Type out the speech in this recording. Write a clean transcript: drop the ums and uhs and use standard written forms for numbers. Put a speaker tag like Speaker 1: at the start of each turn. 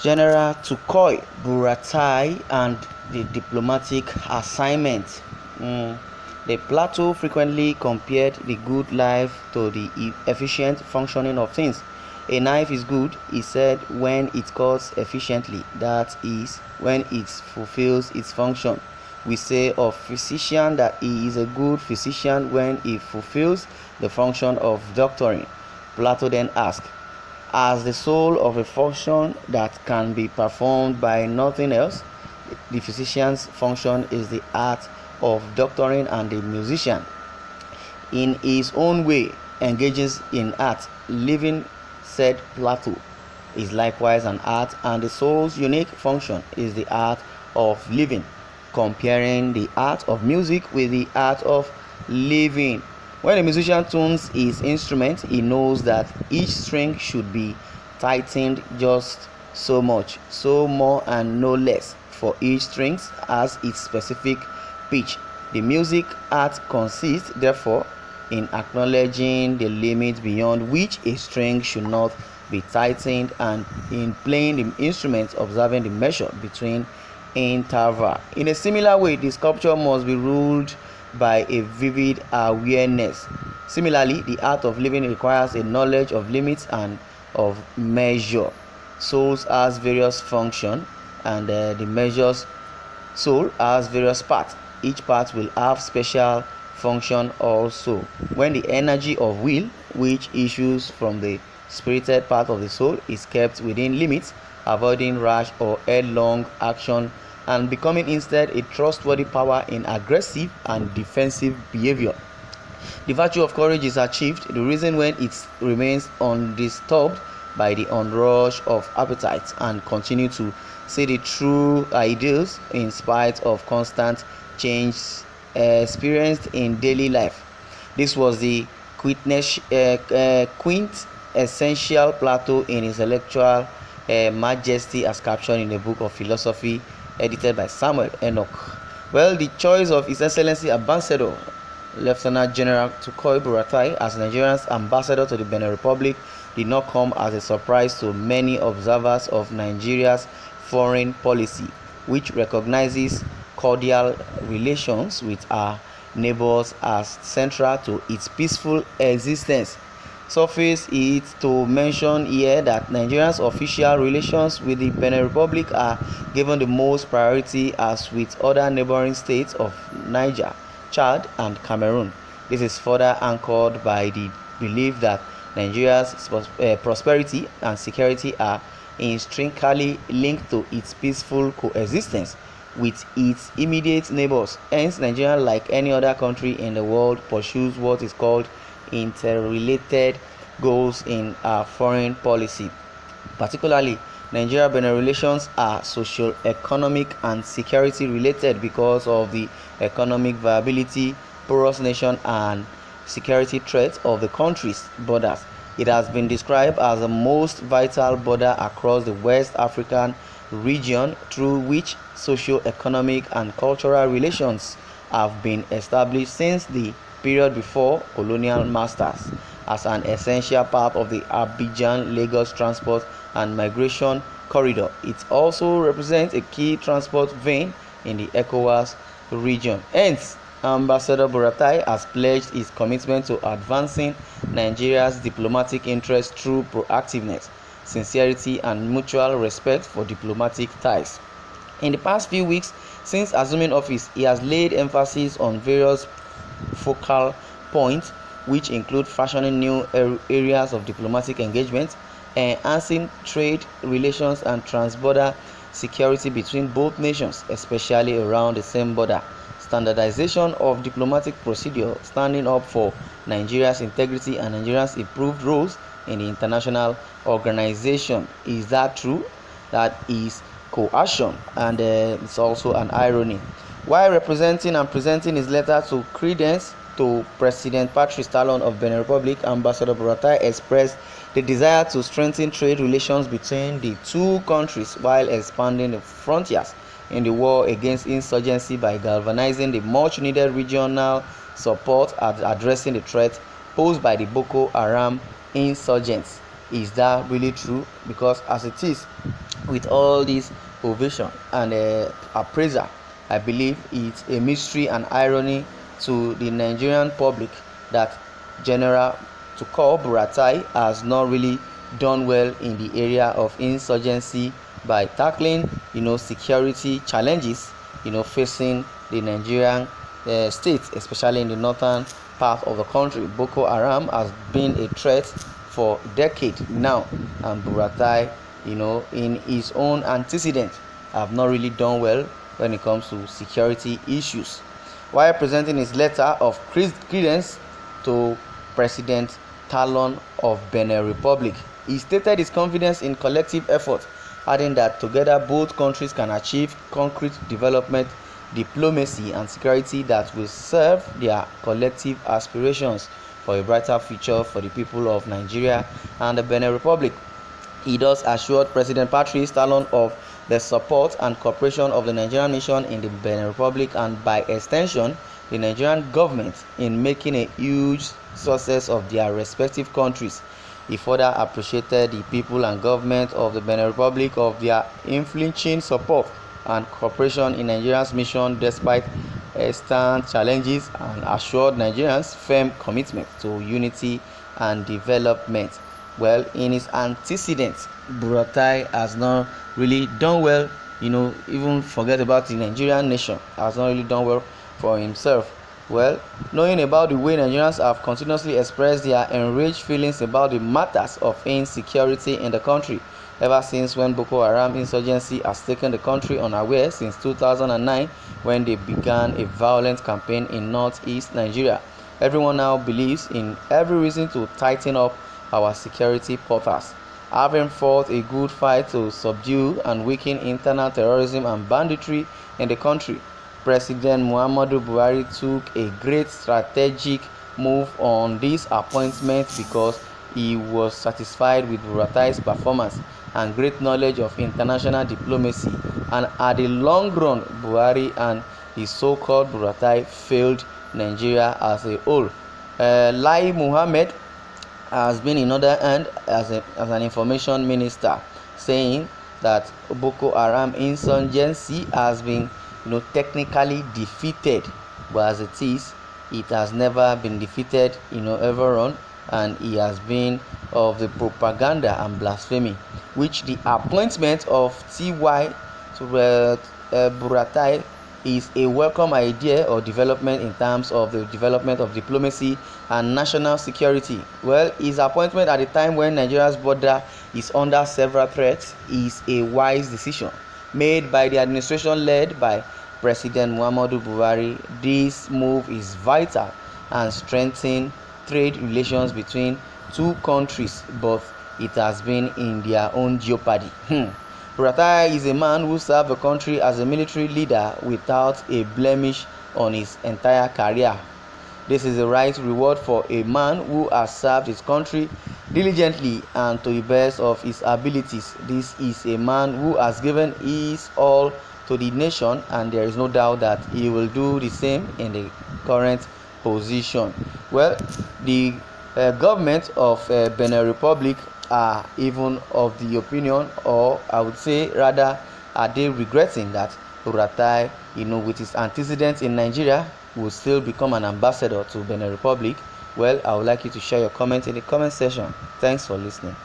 Speaker 1: General Tukur Buratai and the diplomatic assignment. The Plato frequently compared the good life to the efficient functioning of things. A knife is good, he said, when it cuts efficiently, that is, when it fulfills its function. We say of physician that he is a good physician when he fulfills the function of doctoring. Plato then asked, as the soul of a function that can be performed by nothing else, the physician's function is the art of doctoring, and the musician, in his own way, engages in art. Living, said Plato, is likewise an art, and the soul's unique function is the art of living, comparing the art of music with the art of living. When a musician tunes his instrument, he knows that each string should be tightened just so much, so more and no less, for each string has its specific pitch. The music art consists, therefore, in acknowledging the limit beyond which a string should not be tightened, and in playing the instrument, observing the measure between interval. In a similar way, the sculpture must be ruled by a vivid awareness. Similarly, the art of living requires a knowledge of limits and of measure. Souls has various functions, and the measures soul has various parts. Each part will have special function also. When the energy of will, which issues from the spirited part of the soul, is kept within limits, avoiding rash or headlong action, and becoming instead a trustworthy power in aggressive and defensive behavior, the virtue of courage is achieved. The reason when it remains undisturbed by the onrush of appetite, and continue to see the true ideals in spite of constant change experienced in daily life. This was the quintessential Plato in his intellectual majesty, as captured in the book of philosophy edited by Samuel Enoch. Well, the choice of His Excellency Ambassador Lieutenant General Tukur Buratai as Nigeria's ambassador to the Benin Republic did not come as a surprise to many observers of Nigeria's foreign policy, which recognizes cordial relations with our neighbors as central to its peaceful existence. Suffice it to mention here that Nigeria's official relations with the Benin Republic are given the most priority, as with other neighboring states of Niger, Chad, and Cameroon. This is further anchored by the belief that Nigeria's prosperity and security are intrinsically linked to its peaceful coexistence with its immediate neighbors. Hence, Nigeria, like any other country in the world, pursues what is called interrelated goals in our foreign policy. Particularly, Nigeria-Benin relations are socio-economic and security related because of the economic viability, porous nation, and security threats of the country's borders. It has been described as the most vital border across the West African region, through which socio-economic and cultural relations have been established since the period before colonial masters. As an essential part of the Abidjan-Lagos transport and migration corridor, it also represents a key transport vein in the ECOWAS region. Hence, Ambassador Buratai has pledged his commitment to advancing Nigeria's diplomatic interests through proactiveness, sincerity, and mutual respect for diplomatic ties. In the past few weeks since assuming office, he has laid emphasis on various focal points, which include fashioning new areas of diplomatic engagement, enhancing trade relations, and transborder security between both nations, especially around the same border, standardization of diplomatic procedure, standing up for Nigeria's integrity and Nigeria's improved roles in the international organization. Is that true? That is coercion, and it's also an irony. While representing and presenting his letter to credence to President Patrice Talon of Benin Republic, Ambassador Buratai expressed the desire to strengthen trade relations between the two countries while expanding the frontiers in the war against insurgency by galvanizing the much needed regional support at addressing the threat posed by the Boko Haram insurgents. Is that really true? Because as it is, with all this ovation and appraisal, I believe it's a mystery and irony to the Nigerian public that General Tukur Buratai has not really done well in the area of insurgency by tackling, security challenges, facing the Nigerian state, especially in the northern part of the country. Boko Haram has been a threat for decades now, and Buratai, in his own antecedent, have not really done well when it comes to security issues. While presenting his letter of credence to President Talon of Benin Republic, he stated his confidence in collective effort, adding that together both countries can achieve concrete development, diplomacy, and security that will serve their collective aspirations for a brighter future for the people of Nigeria and the Benin Republic. He thus assured President Patrice Talon of the support and cooperation of the Nigerian nation in the Benin Republic, and by extension the Nigerian government, in making a huge success of their respective countries. He further appreciated the people and government of the Benin Republic of their unflinching support and cooperation in Nigeria's mission despite extant challenges, and assured Nigerians' firm commitment to unity and development. Well, in his antecedents, Buratai has not really done well, even forget about the Nigerian nation, has not really done well for himself. Well, knowing about the way Nigerians have continuously expressed their enraged feelings about the matters of insecurity in the country, ever since when Boko Haram insurgency has taken the country unaware since 2009, when they began a violent campaign in northeast Nigeria. Everyone now believes in every reason to tighten up our security portals. Having fought a good fight to subdue and weaken internal terrorism and banditry in the country, President Muhammadu Buhari took a great strategic move on this appointment because he was satisfied with Buratai's performance and great knowledge of international diplomacy, and at the long run, Buhari and his so-called Buratai failed Nigeria as a whole. Lai Muhammad has been in other hand as an information minister, saying that Boko Haram insurgency has been technically defeated, but as it is, it has never been defeated ever on, and he has been of the propaganda and blasphemy, which the appointment of T.Y. Buratai is a welcome idea or development in terms of the development of diplomacy and national security. Well, his appointment at the time when Nigeria's border is under several threats is a wise decision made by the administration led by President Muhammadu Buhari. This move is vital and strengthening trade relations between two countries, but it has been in their own jeopardy. Buratai is a man who served the country as a military leader without a blemish on his entire career. This is the right reward for a man who has served his country diligently and to the best of his abilities. This is a man who has given his all to the nation, and there is no doubt that he will do the same in the current position. Well, the government of Benin Republic are even of the opinion, or I would say rather, are they regretting that Buratai, with his antecedents in Nigeria, will still become an ambassador to Benin Republic? Well, I would like you to share your comments in the comment section. Thanks for listening.